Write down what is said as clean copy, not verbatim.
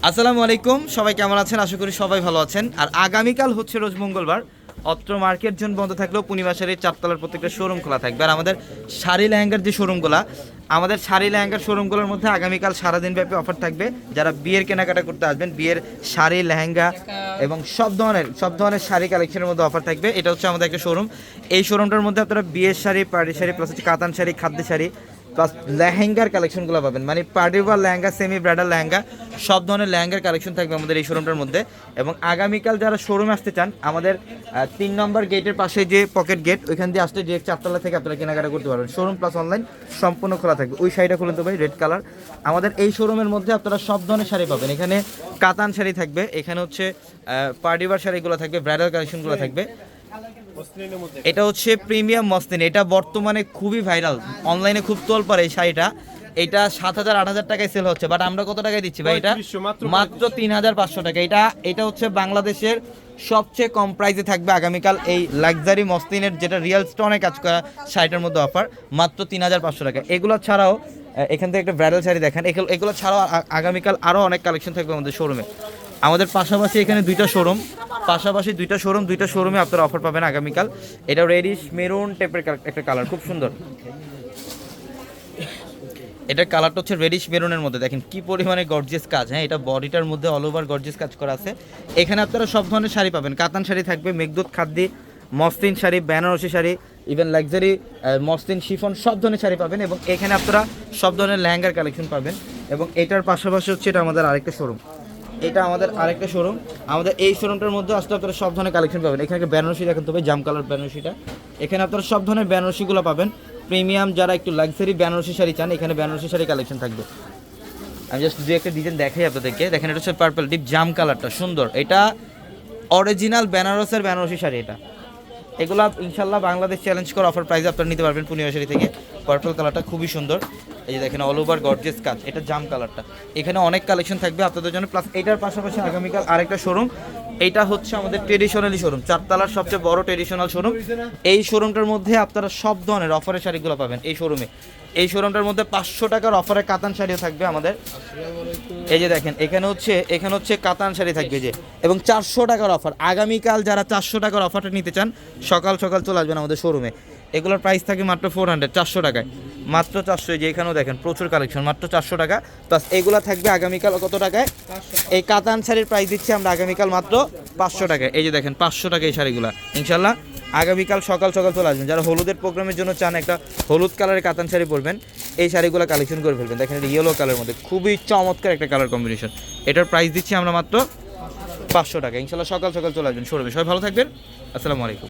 আসসালামু আলাইকুম, সবাই কেমন আছেন? আশা করি সবাই ভালো আছেন। আর আগামীকাল হচ্ছে রোজ মঙ্গলবার, অত্র মার্কেট জোন বন্ধ থাকলেও পূর্ণিমাসের এই চারতলার প্রত্যেকটা শোরুম খোলা থাকবে। আর আমাদের শাড়ি লেহেঙ্গার যে শোরুমগুলো, আমাদের শাড়ি লেহেঙ্গার শোরুমগুলোর মধ্যে আগামীকাল সারাদিন ব্যাপী অফার থাকবে। যারা বিয়ের কেনাকাটা করতে আসবেন, বিয়ের শাড়ি লেহেঙ্গা এবং সব ধরনের শাড়ি কালেকশনের মধ্যে অফার থাকবে। এটা হচ্ছে আমাদের একটা শোরুম। এই শোরুমটার মধ্যে আপনারা বিয়ের শাড়ি, পার্টি শাড়ি, প্লাস হচ্ছে কাতান শাড়ি, খাদ্য শাড়ি, প্লাস লেহেঙ্গার কালেকশনগুলো পাবেন। মানে party war lehenga, semi bridal lehenga, সব ধরনের লেহেঙ্গার কালেকশন থাকবে আমাদের এই শোরুমটার মধ্যে। এবং আগামীকাল যারা শোরুমে আসতে চান, আমাদের 3 নম্বর গেটের পাশে যে পকেট গেট, ওইখান দিয়ে আসলে যে চারতলা থেকে আপনারা কেনাকাটা করতে পারবেন। শোরুম প্লাস অনলাইন সম্পূর্ণ খোলা থাকবে। ওই শাড়িটা খুলে দেবো, রেড কালার। আমাদের এই শোরুমের মধ্যে আপনারা সব ধরনের শাড়ি পাবেন। এখানে কাতান শাড়ি থাকবে, এখানে হচ্ছে পার্টি ওয়ার শাড়িগুলো থাকবে, ব্রাইডাল কালেকশনগুলো থাকবে। এটা হচ্ছে প্রিমিয়াম মসলিন, এটা বর্তমানে খুবই ভাইরাল, অনলাইনে খুব তোলপাড় এই শাড়িটা। এটা 7,000-8,000 টাকায় সেল হচ্ছে, বাট আমরা কত টাকায় দিচ্ছি ভাই? এটা মাত্র 3,500 টাকা। এটা হচ্ছে বাংলাদেশের সবচেয়ে কম প্রাইসে থাকবে আগামীকাল এই লাক্সারি মসলিনের, যেটা রিয়েল স্টোনে কাজ করা শাড়িটার মধ্যে অফার মাত্র 3,500 টাকা। এগুলো ছাড়াও এখান থেকে একটা ব্রাইডাল শাড়ি দেখেন। এগুলো ছাড়াও আগামীকাল আরও অনেক কালেকশন থাকবে আমাদের শোরুমে। আমাদের পাশাপাশি এখানে দুইটা শোরুমে আপনারা অফার পাবেন আগামীকাল। এটা রেডিশ মেরুন টাইপের একটা কালার, খুব সুন্দর। এটার কালারটা হচ্ছে রেডিশ মেরুনের মধ্যে, দেখেন কি পরিমাণে গর্জিয়াস কাজ। হ্যাঁ, এটা বডিটার মধ্যে অল ওভার গর্জিয়াস কাজ করা আছে। এখানে আপনারা সব ধরনের শাড়ি পাবেন। কাতান শাড়ি থাকবে, মেঘদূত খাদ্যি, muslin sari, Banarasi sari, even luxury muslin chiffon, সব ধরনের শাড়ি পাবেন। এবং এখানে আপনারা সব ধরনের লেহেঙ্গার কালেকশন পাবেন। এবং এটার পাশাপাশি হচ্ছে এটা আমাদের আরেকটা শোরুম। আমাদের এই শোরুমটার মধ্যে আসলে আপনারা সব ধরনের কালেকশন পাবেন। এখানে বেনারসি দেখেন, তবে জাম কালার বেনারসিটা, এখানে আপনারা সব ধরনের বেনারসিগুলো পাবেন। প্রিমিয়াম যারা একটু লাক্সারি বেনারসি শাড়ি চান, এখানে বেনারসি শাড়ি কালেকশন থাকবে। আমি জাস্ট দু একটা ডিজাইন দেখাই আপনাদেরকে। দেখেন, এটা হচ্ছে পার্পল ডিপ জাম কালারটা, সুন্দর। এটা অরিজিনাল বেনারসের বেনারসি শাড়ি। এগুলা ইনশাল্লাহ বাংলাদেশ চ্যালেঞ্জ করে অফার প্রাইসে আপনারা নিতে পারবেন পূর্ণিমা শাড়ি থেকে। পার্পল কালারটা খুবই সুন্দর। এই যে দেখেন, অল ওভার গর্জিয়াস কাজ, এটা জাম কালারটা। এখানে অনেক কালেকশন থাকবে আপনাদের জন্য। প্লাস এটার পাশাপাশি আগামীকাল আরেকটা শোরুম, এইটা হচ্ছে আমাদের ট্রেডিশনালি শোরুম, চারতলার সবচেয়ে বড় ট্রেডিশনাল শোরুম। এই শোরুমটার মধ্যে আপনারা সব ধরনের অফারের শাড়িগুলো পাবেন এই শোরুমটার মধ্যে 500 টাকার অফারে কাতান শাড়িও থাকবে আমাদের। এই যে দেখেন, এখানে হচ্ছে কাতান শাড়ি থাকবে যে, এবং 400 টাকার অফার। আগামীকাল যারা 400 টাকার অফারটা নিতে চান, সকাল চলে আসবেন আমাদের শোরুমে। এগুলোর প্রাইস থাকে মাত্র 400 টাকায়, মাত্র 400। যে এখানেও দেখেন প্রচুর কালেকশন, মাত্র 400 টাকা। প্লাস এগুলো থাকবে আগামীকাল কত টাকায়? এই কাতান শাড়ির প্রাইস দিচ্ছি আমরা আগামীকাল মাত্র 500 টাকায়। এই যে দেখেন 500 টাকা এই শাড়িগুলো। ইনশাল্লাহ আগামীকাল সকাল চলে আসবেন। যারা হলুদের প্রোগ্রামের জন্য চান, একটা হলুদ কালারের কাতান শাড়ি পরবেন, এই শাড়িগুলো কালেকশন করে ফেলবেন। দেখেন, এটা ইয়েলো কালারের মধ্যে খুবই চমৎকার একটা কালার কম্বিনেশন। এটার প্রাইস দিচ্ছি আমরা মাত্র 500 টাকা। ইনশাল্লাহ সকাল চলে আসবেন শোরুমে। সবাই ভালো থাকবেন। আসসালামু আলাইকুম।